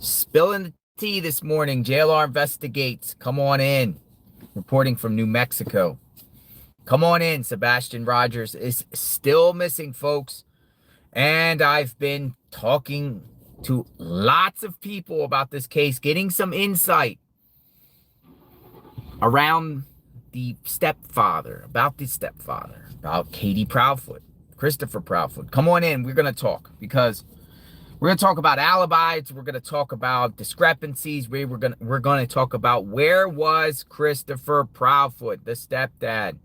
Spilling the tea this morning. JLR investigates. Come on in. Reporting from New Mexico. Come on in. Sebastian Rogers is still missing, folks. And I've been talking to lots of people about this case, getting some insight around the stepfather, about Katie Proudfoot, Christopher Proudfoot. Come on in. We're going to talk because we're going to talk about alibis. We're going to talk about discrepancies. We're going to talk about where was Christopher Proudfoot, the stepdad,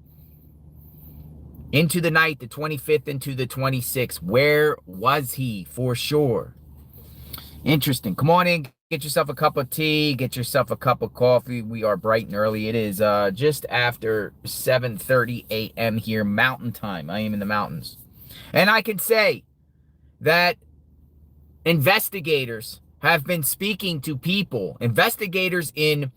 into the night, the 25th into the 26th. Where was he for sure? Interesting. Come on in. Get yourself a cup of tea. Get yourself a cup of coffee. We are bright and early. It is just after 7:30 a.m. here, Mountain Time. I am in the mountains. And I can say that investigators have been speaking to people. Investigators in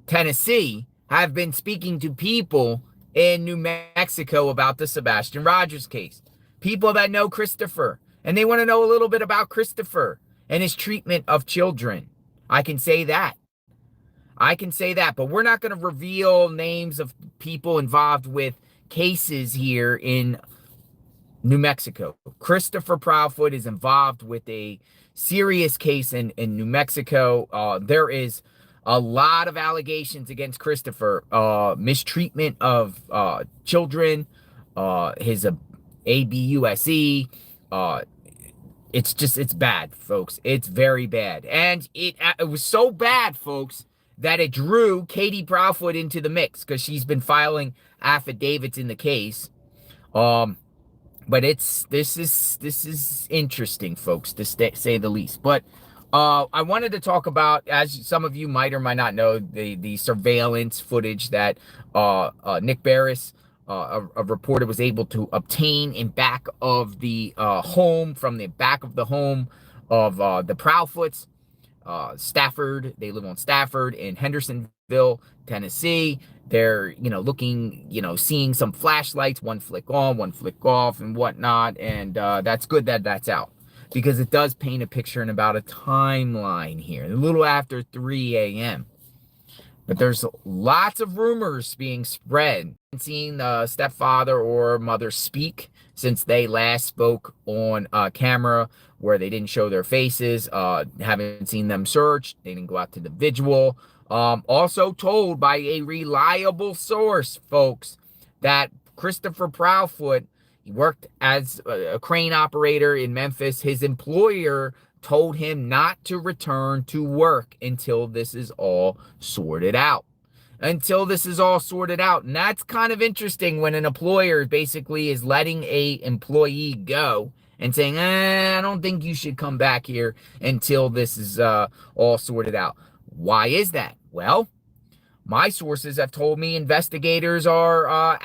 Tennessee have been speaking to people in New Mexico about the Sebastian Rogers case. People that know Christopher, and they want to know a little bit about Christopher and his treatment of children. I can say that. But we're not going to reveal names of people involved with cases here in New Mexico. Christopher Proudfoot is involved with a serious case in New Mexico. There is a lot of allegations against Christopher. Mistreatment of children, his ABUSE. It's bad, folks. It's very bad. And it was so bad, folks, that it drew Katie Proudfoot into the mix because she's been filing affidavits in the case. But this is interesting, folks, to say the least. But I wanted to talk about, as some of you might or might not know, the surveillance footage that Nick Barris, a reporter, was able to obtain in back of the home, from the back of the home of the Proudfoots. Stafford, they live on Stafford in Hendersonville, Tennessee. They're, looking, seeing some flashlights, one flick on, one flick off and whatnot. And that's good that that's out because it does paint a picture and about a timeline here, a little after 3 a.m. But there's lots of rumors being spread. Seeing the stepfather or mother speak since they last spoke on camera, where they didn't show their faces. Haven't seen them searched. They didn't go out to the vigil. Also told by a reliable source, folks, that Christopher Proudfoot, he worked as a crane operator in Memphis. His employer told him not to return to work until this is all sorted out. And that's kind of interesting when an employer basically is letting a employee go and saying, I don't think you should come back here until this is all sorted out. Why is that? Well, my sources have told me investigators are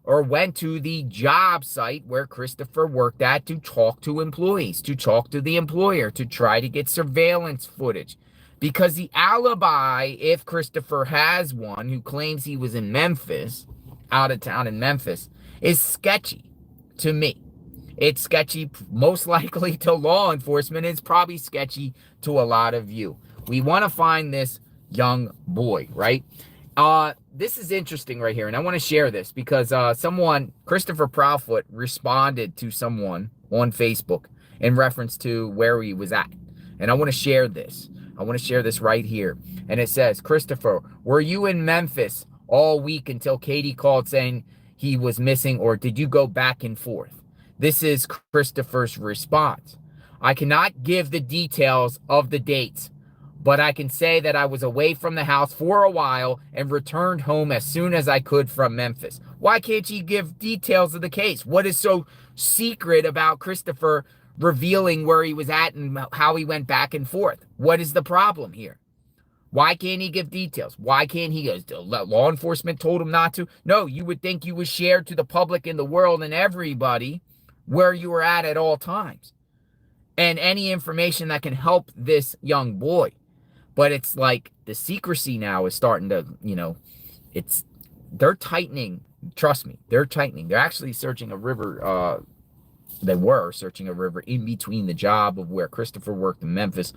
went to the job site where Christopher worked at to talk to employees, to talk to the employer, to try to get surveillance footage. Because the alibi, if Christopher has one, who claims he was in Memphis, out of town in Memphis, is sketchy to me. It's sketchy, most likely to law enforcement. It's probably sketchy to a lot of you. We want to find this young boy, right? This is interesting right here, and I want to share this because Christopher Proudfoot, responded to someone on Facebook in reference to where he was at. And I want to share this. Right here. And it says, Christopher, were you in Memphis all week until Katie called saying he was missing, or did you go back and forth? This is Christopher's response. I cannot give the details of the dates, but I can say that I was away from the house for a while and returned home as soon as I could from Memphis. Why can't you give details of the case? What is so secret about Christopher revealing where he was at and how he went back and forth? What is the problem here? Why can't he give details? Why can't he? Law enforcement told him not to. No, you would think you would share to the public and the world and everybody where you were at all times and any information that can help this young boy. But it's like the secrecy now is starting to, they're tightening. Trust me, they're tightening. They're actually searching a river. They were searching a river in between the job of where Christopher worked in Memphis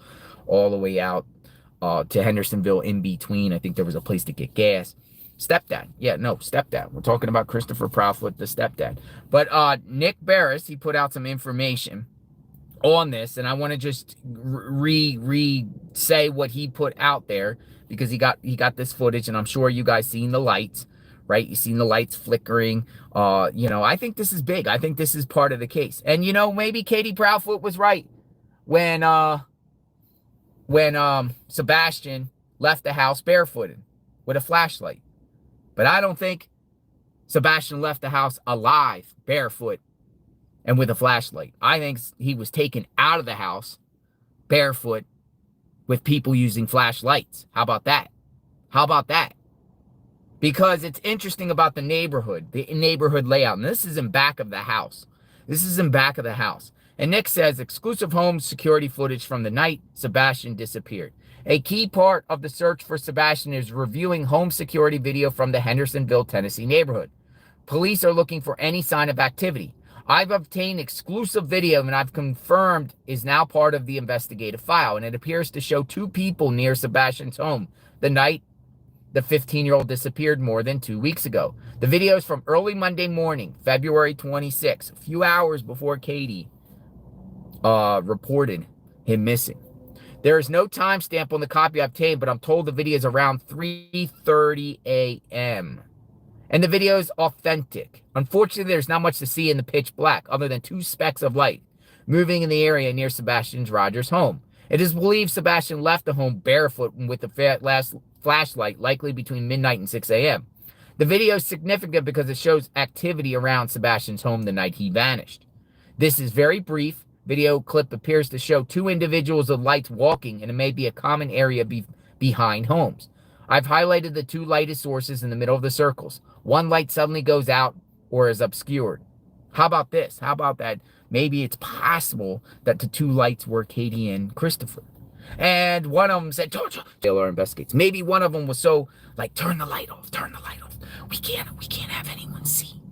all the way out to Hendersonville in between. I think there was a place to get gas. Stepdad. Yeah, no, stepdad. We're talking about Christopher Proudfoot, the stepdad. But Nick Barris, he put out some information on this, and I want to just say what he put out there, because he got this footage, and I'm sure you guys seen the lights, right? You seen the lights flickering. I think this is big. I think this is part of the case. And maybe Katie Proudfoot was right when Sebastian left the house barefooted with a flashlight. But I don't think Sebastian left the house alive, barefoot, and with a flashlight. I think he was taken out of the house barefoot with people using flashlights. How about that? How about that? Because it's interesting about the neighborhood layout. And this is in back of the house. This is in back of the house. And Nick says, exclusive home security footage from the night Sebastian disappeared. A key part of the search for Sebastian is reviewing home security video from the Hendersonville, Tennessee neighborhood. Police are looking for any sign of activity. I've obtained exclusive video and I've confirmed is now part of the investigative file, and it appears to show two people near Sebastian's home the night the 15-year-old disappeared more than 2 weeks ago. The video is from early Monday morning, February 26, a few hours before Katie reported him missing. There is no timestamp on the copy I obtained, but I'm told the video is around 3:30 a.m. And the video is authentic. Unfortunately, there's not much to see in the pitch black other than two specks of light moving in the area near Sebastian Rogers' home. It is believed Sebastian left the home barefoot with the flashlight, likely between midnight and 6 a.m. The video is significant because it shows activity around Sebastian's home the night he vanished. This is very brief. Video clip appears to show two individuals with lights walking, and it may be a common area behind homes. I've highlighted the two lighted sources in the middle of the circles. One light suddenly goes out or is obscured. How about this? How about that? Maybe it's possible that the two lights were Katie and Christopher. And one of them said, JLR investigates. Maybe one of them was so, like, turn the light off, turn the light off. We can't have anyone see.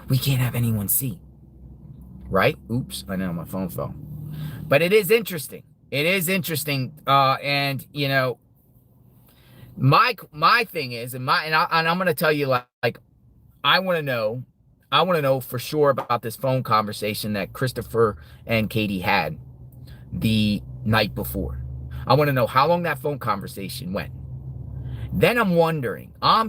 We can't have anyone see. Right? Oops, I know my phone fell. But it is interesting. It is interesting. And, my thing is, and I'm going to tell you, like, I want to know for sure about this phone conversation that Christopher and Katie had the night before. I want to know how long that phone conversation went. Then I'm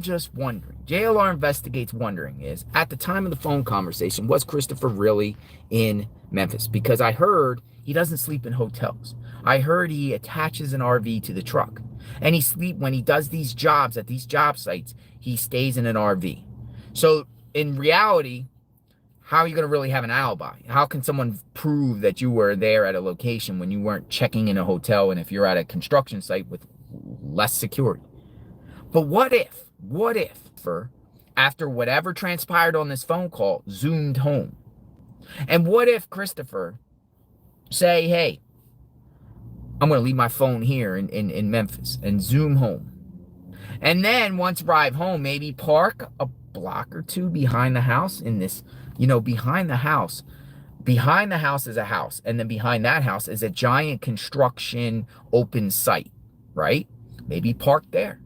just wondering, JLR investigates wondering is, at the time of the phone conversation, was Christopher really in Memphis? Because I heard he doesn't sleep in hotels. I heard he attaches an RV to the truck. And when he does these jobs at these job sites, he stays in an RV. So in reality, how are you going to really have an alibi? How can someone prove that you were there at a location when you weren't checking in a hotel, and if you're at a construction site with less security? But what if, after whatever transpired on this phone call, zoomed home? And what if Christopher say, hey, I'm going to leave my phone here in Memphis, and zoom home? And then once arrive home, maybe park a block or two behind the house in this, behind the house is a house. And then behind that house is a giant construction open site, right? Maybe park there.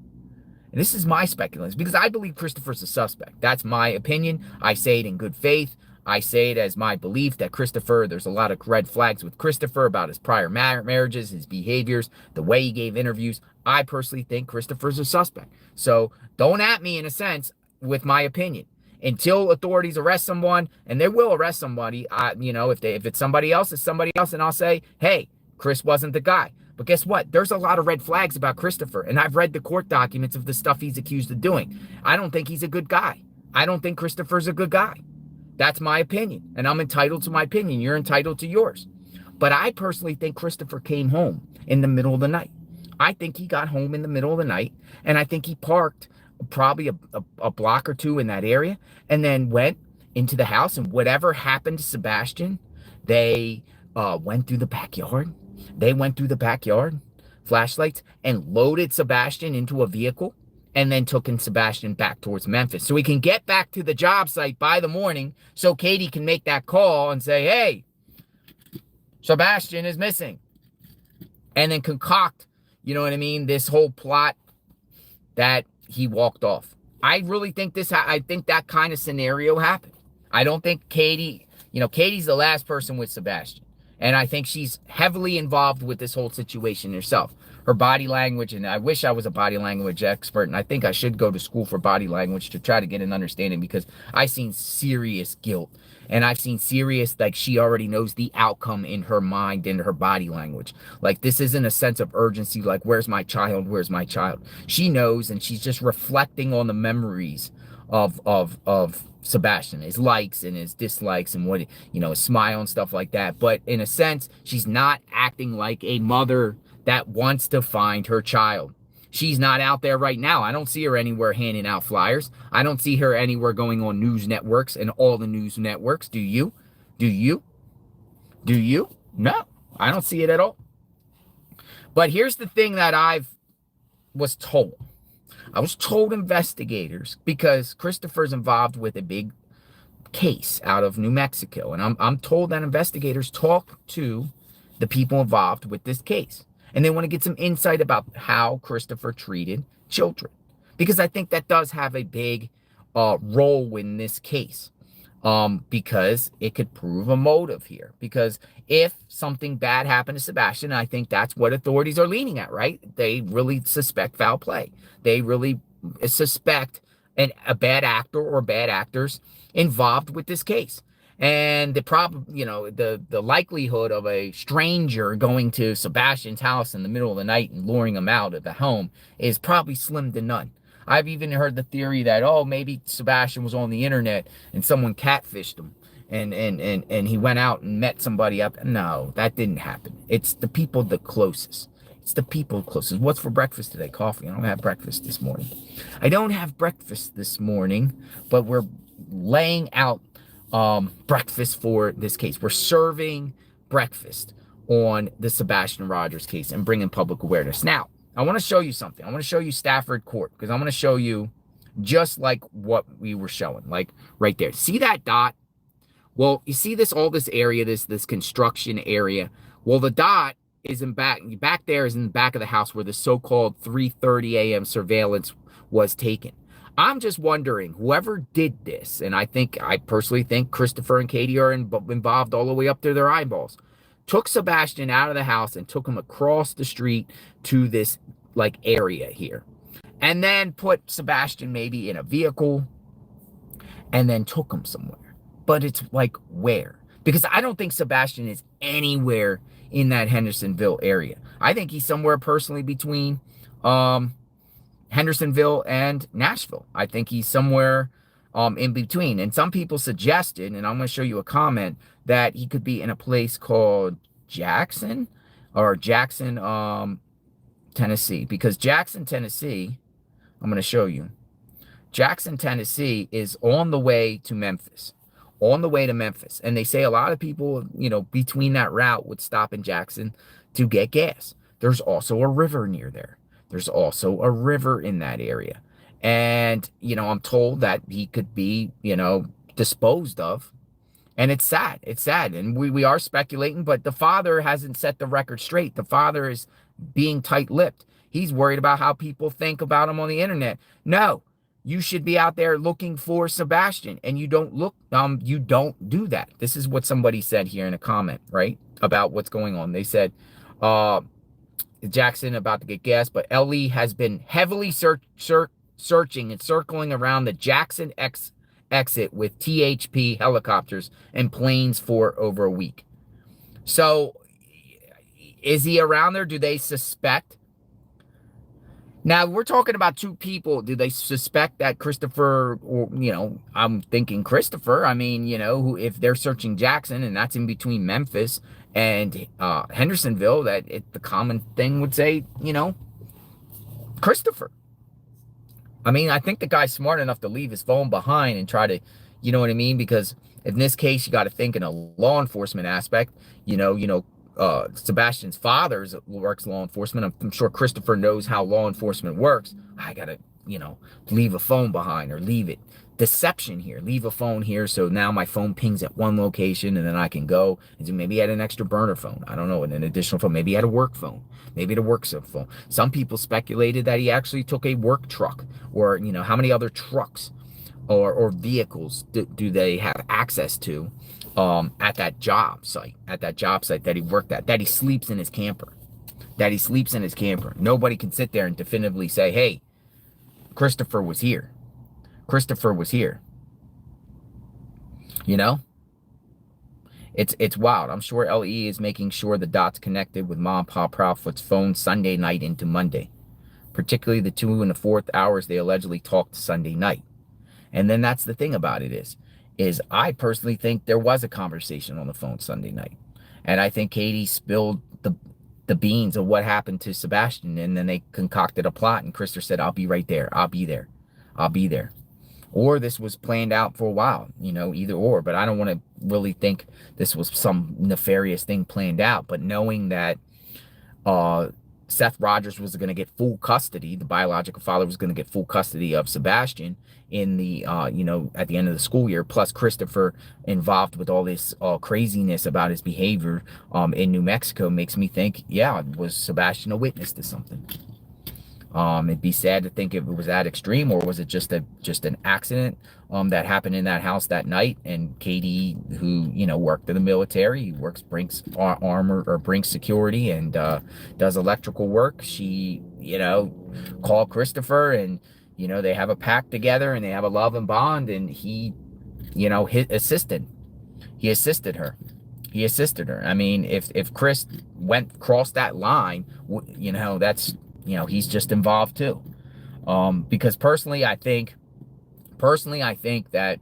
And this is my speculation, because I believe Christopher's a suspect. That's my opinion. I say it in good faith. I say it as my belief that there's a lot of red flags with Christopher about his prior marriages, his behaviors, the way he gave interviews. I personally think Christopher's a suspect. So don't at me, in a sense, with my opinion. Until authorities arrest someone, and they will arrest somebody, if it's somebody else, it's somebody else, and I'll say, hey, Chris wasn't the guy. But guess what? There's a lot of red flags about Christopher, and I've read the court documents of the stuff he's accused of doing. I don't think he's a good guy. I don't think Christopher's a good guy. That's my opinion, and I'm entitled to my opinion. You're entitled to yours. But I personally think Christopher came home in the middle of the night. I think he got home in the middle of the night, and I think he parked probably a block or two in that area, and then went into the house, and whatever happened to Sebastian, they went through the backyard. They went through the backyard, flashlights, and loaded Sebastian into a vehicle, and then took Sebastian back towards Memphis so he can get back to the job site by the morning, so Katie can make that call and say, hey, Sebastian is missing. and then concoct, you know what I mean, this whole plot that he walked off. I really think I think that kind of scenario happened. I don't think Katie, Katie's the last person with Sebastian. And I think she's heavily involved with this whole situation herself. Her body language, and I wish I was a body language expert, and I think I should go to school for body language to try to get an understanding, because I've seen serious guilt, and I've seen serious, like, she already knows the outcome in her mind and her body language. Like, this isn't a sense of urgency, like, where's my child, where's my child? She knows, and she's just reflecting on the memories of Sebastian, his likes and his dislikes, and what, his smile and stuff like that. But in a sense, she's not acting like a mother that wants to find her child. She's not out there right now. I don't see her anywhere handing out flyers. I don't see her anywhere going on news networks and all the news networks. Do you? Do you? Do you? No, I don't see it at all. But here's the thing that I was told. I was told investigators, because Christopher's involved with a big case out of New Mexico, and I'm told that investigators talk to the people involved with this case, and they want to get some insight about how Christopher treated children, because I think that does have a big role in this case, because it could prove a motive here. Because if something bad happened to Sebastian, I think that's what authorities are leaning at, right? They really suspect foul play. They really suspect a bad actor or bad actors involved with this case. And the likelihood of a stranger going to Sebastian's house in the middle of the night and luring him out of the home is probably slim to none. I've even heard the theory that, maybe Sebastian was on the internet and someone catfished him, and he went out and met somebody up. No, that didn't happen. It's the people the closest. It's the people closest. What's for breakfast today? Coffee. I don't have breakfast this morning. I don't have breakfast this morning, but we're laying out breakfast for this case. We're serving breakfast on the Sebastian Rogers case and bringing public awareness. Now, I want to show you something. I want to show you Stafford Court, because I'm going to show you just like what we were showing, like right there. See that dot? Well, you see all this area, this construction area. Well, the dot is back there is in the back of the house where the so-called 3:30 a.m. surveillance was taken. I'm just wondering, whoever did this, and I personally think Christopher and Katie are involved all the way up to their eyeballs, took Sebastian out of the house and took him across the street to this area here, and then put Sebastian maybe in a vehicle and then took him somewhere. But it's where? Because I don't think Sebastian is anywhere in that Hendersonville area. I think he's somewhere personally between Hendersonville and Nashville. I think he's somewhere in between. And some people suggested, and I'm going to show you a comment, that he could be in a place called Jackson, Tennessee. Because Jackson, Tennessee, I'm going to show you. Jackson, Tennessee is on the way to Memphis. And they say a lot of people, between that route would stop in Jackson to get gas. There's also a river near there. There's also a river in that area. And, I'm told that he could be, disposed of. And it's sad. It's sad. And we are speculating, but the father hasn't set the record straight. The father is being tight-lipped. He's worried about how people think about him on the internet. No, you should be out there looking for Sebastian, and you don't do that. This is what somebody said here in a comment, right, about what's going on. They said, Jackson about to get gas, but Ellie has been heavily searching and circling around the Jackson exit with THP helicopters and planes for over a week. So is he around there? Do they suspect? Now, we're talking about two people. Do they suspect that Christopher, or, I'm thinking Christopher. I mean, if they're searching Jackson and that's in between Memphis and Hendersonville, the common thing would say, Christopher. I mean, I think the guy's smart enough to leave his phone behind and try to, you know what I mean? Because in this case, you got to think in a law enforcement aspect, Sebastian's father works law enforcement. I'm sure Christopher knows how law enforcement works. I got to, leave a phone behind or leave it deception here. Leave a phone here, so now my phone pings at one location, and then I can go and maybe he had an extra burner phone. I don't know, an additional phone. Maybe he had a work phone. Maybe the work cell phone. Some people speculated that he actually took a work truck, or how many other trucks or vehicles do they have access to at that job site, that he worked at, that he sleeps in his camper. Nobody can sit there and definitively say, hey, Christopher was here. Christopher was here. It's wild. I'm sure LE is making sure the dots connected with Mom and Pa Proudfoot's phone Sunday night into Monday, particularly the 2 and the 4th hours they allegedly talked Sunday night. And then that's the thing about it is I personally think there was a conversation on the phone Sunday night. And I think Katie spilled the beans of what happened to Sebastian, and then they concocted a plot, and Christopher said, I'll be right there. I'll be there. I'll be there. Or this was planned out for a while, either or. But I don't want to really think this was some nefarious thing planned out. But knowing that Seth Rogers was going to get full custody, the biological father was going to get full custody of Sebastian in the, at the end of the school year, plus Christopher involved with all this craziness about his behavior in New Mexico, makes me think, yeah, was Sebastian a witness to something? It'd be sad to think if it was that extreme, or was it just an accident that happened in that house that night? And Katie, who worked in the military, brings armor or brings security and does electrical work. She called Christopher, and they have a pact together, and they have a love and bond. And he assisted her. He assisted her. I mean, if Chris crossed that line, that's. He's just involved too. Because personally, I think that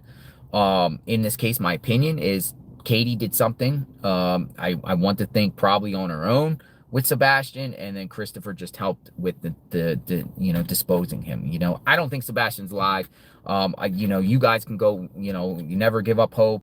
in this case, my opinion is Katie did something. I want to think probably on her own with Sebastian, and then Christopher just helped with the disposing him. I don't think Sebastian's alive. You guys can go. You never give up hope.